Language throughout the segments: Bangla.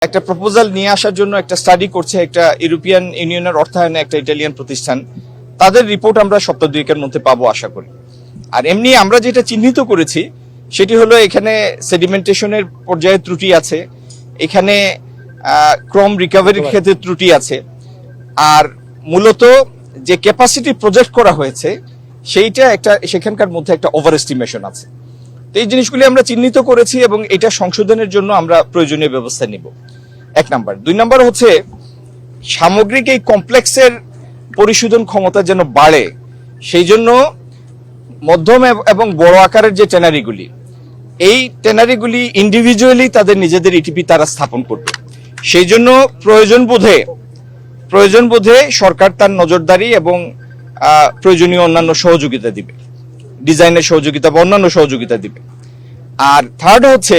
একটা প্রপোজাল নিয়ে আসার জন্য একটা স্টাডি করছে একটা ইউরোপিয়ান ইউনিয়নের অর্থায়নে একটা ইটালিয়ান প্রতিষ্ঠান। তাদের রিপোর্ট আমরা সপ্তাহ দুয়েকের মধ্যে পাবো আশা করি। আর এমনি আমরা যেটা চিহ্নিত করেছি সেটি হলো এখানে সেডিমেন্টেশনের পর্যায়ে ত্রুটি আছে, এখানে ক্রম রিকভারির ক্ষেত্রে ত্রুটি আছে, আর মূলত যে ক্যাপাসিটি প্রজেক্ট করা হয়েছে সেইটা একটা সেখানকার মধ্যে একটা ওভার এস্টিমেশন আছে। তো এই জিনিসগুলি আমরা চিহ্নিত করেছি এবং এটা সংশোধনের জন্য আমরা প্রয়োজনীয় ব্যবস্থা নিব, এক নাম্বার। দুই নাম্বার হচ্ছে সামগ্রিক এই কমপ্লেক্সের পরিশোধন ক্ষমতা যেন বাড়ে, সেই জন্য মধ্যম এবং বড় আকারের যে ট্যানারিগুলি, এই ট্যানারিগুলি ইন্ডিভিজুয়ালি তাদের নিজেদের ইটিপি তারা স্থাপন করবে। সেই জন্য প্রয়োজন বোধে সরকার তার নজরদারি এবং প্রয়োজনীয় অন্যান্য সহযোগিতা দিবে, ডিজাইনের সহযোগিতা বা অন্যান্য সহযোগিতা দিবে। আর থার্ড হচ্ছে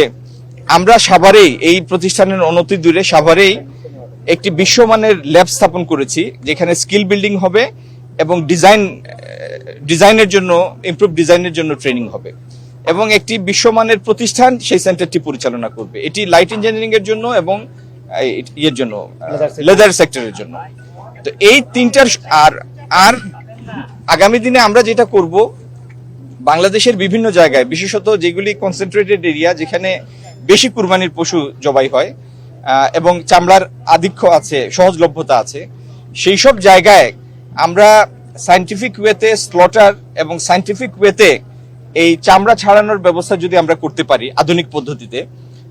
আমরা সাভারেই, এই প্রতিষ্ঠানের অনতি দূরে সাভারেই একটি বিশ্বমানের ল্যাব স্থাপন করেছি, যেখানে স্কিল বিল্ডিং হবে এবং ডিজাইনের জন্য ইমপ্রুভ ডিজাইনের জন্য ট্রেনিং হবে এবং একটি বিশ্বমানের প্রতিষ্ঠান সেই সেন্টারটি পরিচালনা করবে। এটি লাইট ইঞ্জিনিয়ারিং এর জন্য এবং ইয়ের জন্য লেদার সেক্টরের জন্য। তো এই তিনটার আর আগামী দিনে আমরা যেটা করব, বাংলাদেশের বিভিন্ন জায়গায় বিশেষত যেগুলি কনসেন্ট্রেটেড এরিয়া, যেখানে বেশি কুরবানির পশু জবাই হয় এবং চামড়ার আধিক্য আছে, সহজলভ্যতা আছে, সেই সব জায়গায় আমরা সায়েন্টিফিক ওয়েতে স্লটার এবং সায়েন্টিফিক ওয়েতে এই চামড়া ছাড়ানোর ব্যবস্থা যদি আমরা করতে পারি আধুনিক পদ্ধতিতে,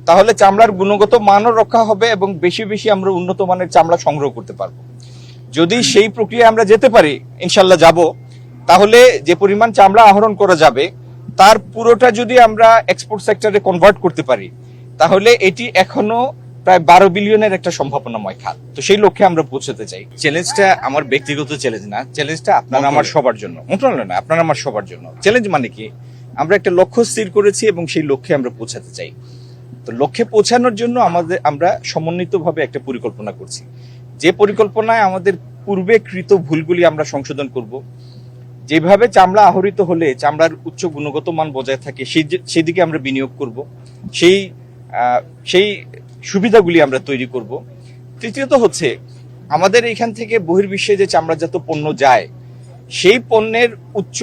তাহলে চামড়ার গুণগত মানও রক্ষা হবে এবং বেশি বেশি আমরা উন্নত মানের চামড়া সংগ্রহ করতে পারবো। যদি সেই প্রক্রিয়া আমরা যেতে পারি, ইনশাল্লাহ যাব, তাহলে যে পরিমাণ চামড়া আহরণ করা যাবে তার পুরোটা যদি আমরা এক্সপোর্ট সেক্টরে কনভার্ট করতে পারি, তাহলে এটি এখনো প্রায় 12 বিলিয়নের একটা সম্ভাবনাময় খাত। তো সেই লক্ষ্যে আমরা পৌঁছতে চাই। চ্যালেঞ্জটা আমার ব্যক্তিগত চ্যালেঞ্জ না, চ্যালেঞ্জটা আপনার আমার সবার জন্য, মন্ত্রণালয় না, আপনার আমার সবার জন্য। চ্যালেঞ্জ মানে কি, আমরা একটা লক্ষ্য স্থির করেছি এবং সেই লক্ষ্যে আমরা পৌঁছাতে চাই। তো লক্ষ্যে পৌঁছানোর জন্য আমরা সমন্বিতভাবে একটা পরিকল্পনা করছি, যে পরিকল্পনায় আমাদের পূর্বে কৃত ভুলগুলি আমরা সংশোধন করব, যেভাবে চামড়া আহরিত হলে চামড়ার উচ্চ গুণগত মান বজায় থাকে সেদিকে আমরা বিনিয়োগ করব, সেই সুবিধাগুলি আমরা তৈরি করব। তৃতীয়ত হচ্ছে আমাদের এখান থেকে বহির্বিশ্বে যে চামড়াজাত পণ্য যায়, সেই পণ্যের উচ্চ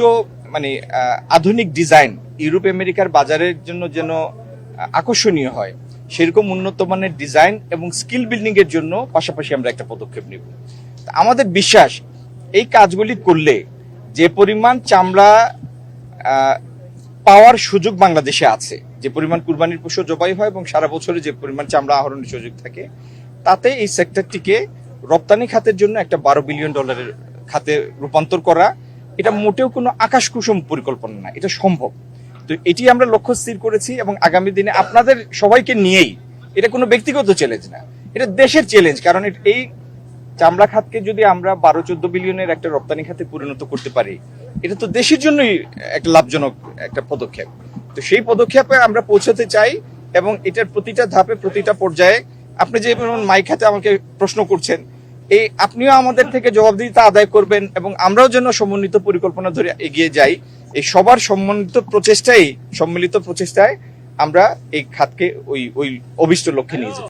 আধুনিক ডিজাইন ইউরোপ আমেরিকার বাজারের জন্য যেন আকর্ষণীয় হয়, সেরকম উন্নত মানের ডিজাইন এবং স্কিল বিল্ডিং এর জন্য পাশাপাশি আমরা একটা পদক্ষেপ নিব। আমাদের বিশ্বাস, এই কাজগুলি করলে যে পরিমাণ চামড়া পাওয়ার সুযোগ বাংলাদেশে আছে, যে পরিমাণ কুরবানির পশু জবাই হয় এবং সারা বছরে যে পরিমাণ চামড়া আহরণের সুযোগ থাকে, তাতে এই সেক্টরটিকে রপ্তানি খাতের জন্য একটা $12 বিলিয়ন খাতে রূপান্তর করা, এটা মোটেও কোনো আকাশকুসুম পরিকল্পনা না, এটা সম্ভব। তো এটি আমরা লক্ষ্য স্থির করেছি এবং আগামী দিনে আপনাদের সবাইকে নিয়েই, এটা কোনো ব্যক্তিগত চ্যালেঞ্জ না, এটা দেশের চ্যালেঞ্জ। কারণ এই চামড়া খাতকে যদি আমরা 12-14 বিলিয়নের একটা রপ্তানি খাতে পরিণত করতে পারি, এটা তো দেশের জন্যই একটা লাভজনক একটা পদক্ষেপ। তো সেই পদক্ষেপে আমরা পৌঁছাতে চাই এবং এটার প্রতিটা ধাপে, প্রতিটা পর্যায়ে আপনি যে মাইক হাতে আমাকে প্রশ্ন করছেন, এই আপনিও আমাদের থেকে জবাবদিহিতা আদায় করবেন এবং আমরাও যেন সমন্বিত পরিকল্পনা ধরে এগিয়ে যাই। এই সবার সম্মিলিত প্রচেষ্টায় আমরা এই খাতকে ওই অভিষ্ট লক্ষ্যে নিয়ে যাই।